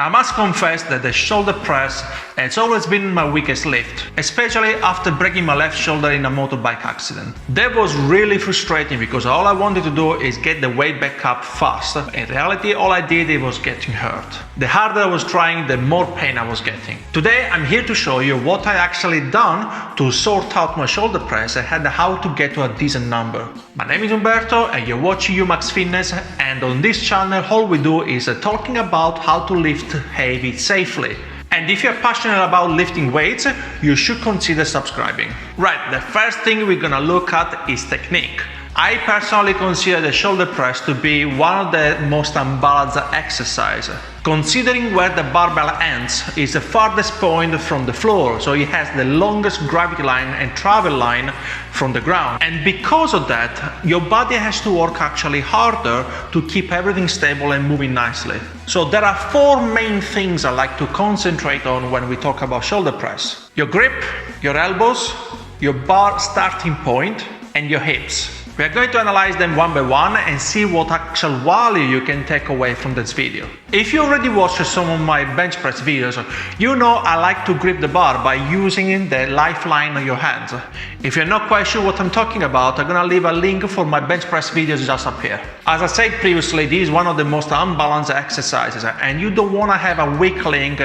I must confess that the shoulder press has always been my weakest lift, especially after breaking my left shoulder in a motorbike accident. That was really frustrating because all I wanted to do is get the weight back up fast. In reality, all I did was getting hurt. The harder I was trying, the more pain I was getting. Today, I'm here to show you what I actually done to sort out my shoulder press and how to get to a decent number. My name is Umberto and you're watching Umaxfitness, and on this channel all we do is talking about how to lift heavy safely. And if you're passionate about lifting weights, you should consider subscribing. Right, the first thing we're gonna look at is technique. I personally consider the shoulder press to be one of the most unbalanced exercises. Considering where the barbell ends is the farthest point from the floor, so it has the longest gravity line and travel line from the ground. And because of that, your body has to work actually harder to keep everything stable and moving nicely. So there are four main things I like to concentrate on when we talk about shoulder press: your grip, your elbows, your bar starting point, and your hips. We are going to analyze them one by one and see what actual value you can take away from this video. If you already watched some of my bench press videos, you know I like to grip the bar by using the lifeline on your hands. If you're not quite sure what I'm talking about, I'm gonna leave a link for my bench press videos just up here. As I said previously, this is one of the most unbalanced exercises and you don't wanna have a weak link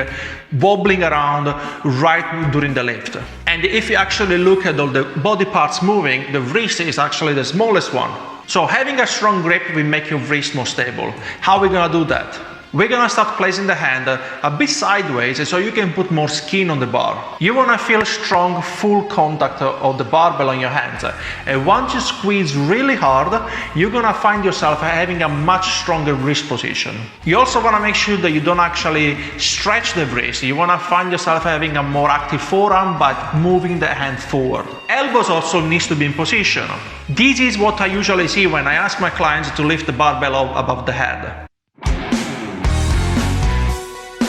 wobbling around right during the lift. And if you actually look at all the body parts moving, the wrist is actually the smallest one. So having a strong grip will make your wrist more stable. How are we gonna do that? We're gonna start placing the hand a bit sideways so you can put more skin on the bar. You wanna feel strong, full contact of the barbell on your hands. And once you squeeze really hard, you're gonna find yourself having a much stronger wrist position. You also wanna make sure that you don't actually stretch the wrist. You wanna find yourself having a more active forearm but moving the hand forward. Elbows also needs to be in position. This is what I usually see when I ask my clients to lift the barbell up above the head.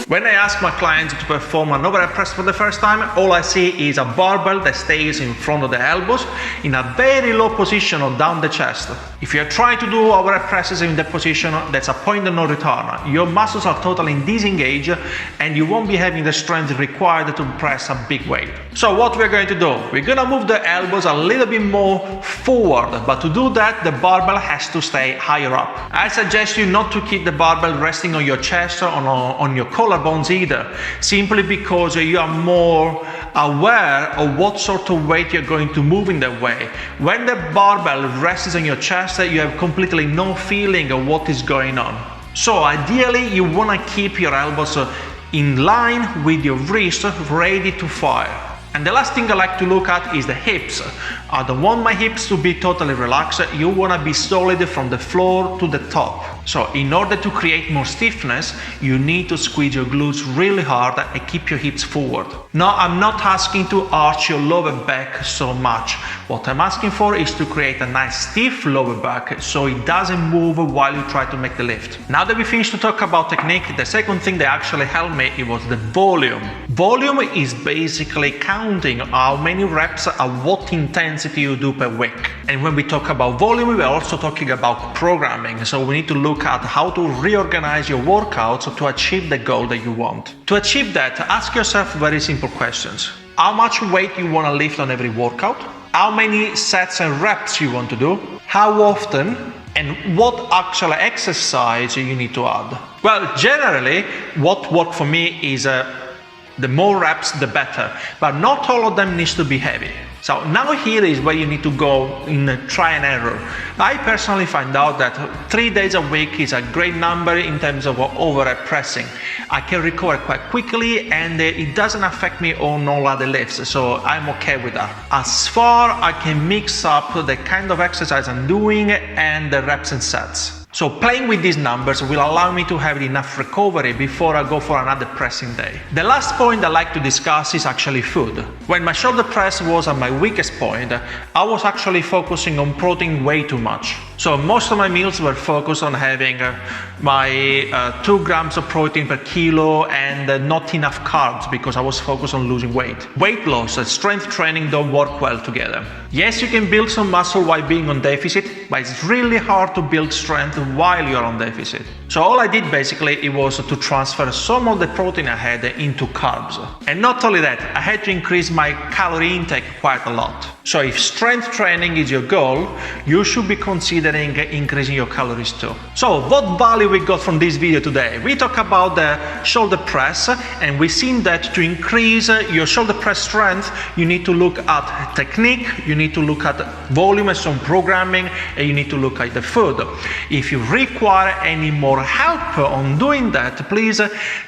When I ask my clients to perform an overhead press for the first time, all I see is a barbell that stays in front of the elbows in a very low position or down the chest. If you're trying to do overhead presses in that position, that's a point of no return. Your muscles are totally disengaged and you won't be having the strength required to press a big weight. So what we're going to do, we're going to move the elbows a little bit more forward, but to do that, the barbell has to stay higher up. I suggest you not to keep the barbell resting on your chest or on your collarbones either, simply because you are more aware of what sort of weight you're going to move in that way. When the barbell rests on your chest, you have completely no feeling of what is going on. So ideally, you want to keep your elbows in line with your wrist, ready to fire. And the last thing I like to look at is the hips. I don't want my hips to be totally relaxed. You want to be solid from the floor to the top. So in order to create more stiffness, you need to squeeze your glutes really hard and keep your hips forward. Now, I'm not asking to arch your lower back so much. What I'm asking for is to create a nice stiff lower back so it doesn't move while you try to make the lift. Now that we finished to talk about technique, the second thing that actually helped me, it was the volume. Volume is basically counting how many reps at what intensity you do per week. And when we talk about volume, we're also talking about programming. So we need to look at how to reorganize your workouts to achieve the goal that you want. To achieve that, ask yourself very simple questions. How much weight you want to lift on every workout? How many sets and reps you want to do? How often? And what actual exercise you need to add? Well, generally, what worked for me is the more reps, the better. But not all of them needs to be heavy. So now here is where you need to go in try and error. I personally find out that 3 days a week is a great number in terms of overhead pressing. I can recover quite quickly and it doesn't affect me on all other lifts, so I'm okay with that. As far I can mix up the kind of exercise I'm doing and the reps and sets. So playing with these numbers will allow me to have enough recovery before I go for another pressing day. The last point I like to discuss is actually food. When my shoulder press was at my weakest point, I was actually focusing on protein way too much. So most of my meals were focused on having my 2 grams of protein per kilo and not enough carbs because I was focused on losing weight. Weight loss and strength training don't work well together. Yes, you can build some muscle while being on deficit, but it's really hard to build strength while you're on deficit. So all I did basically it was to transfer some of the protein I had into carbs. And not only that, I had to increase my calorie intake quite a lot. So if strength training is your goal, you should be considering increasing your calories too. So what value we got from this video today? We talk about the shoulder press, and we've seen that to increase your shoulder press strength, you need to look at technique, you need to look at volume and some programming, and you need to look at the food. If you require any more help on doing that, please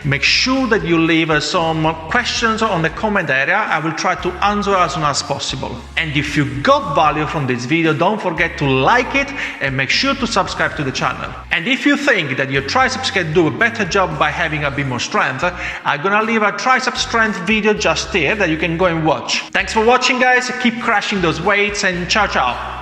make sure that you leave some questions on the comment area. I will try to answer as soon as possible. And if you got value from this video, don't forget to like it and make sure to subscribe to the channel. And if you think that your triceps can do a better job by having a bit more strength, I'm gonna leave a tricep strength video just here that you can go and watch. Thanks for watching, guys. Keep crushing those weights, and ciao ciao.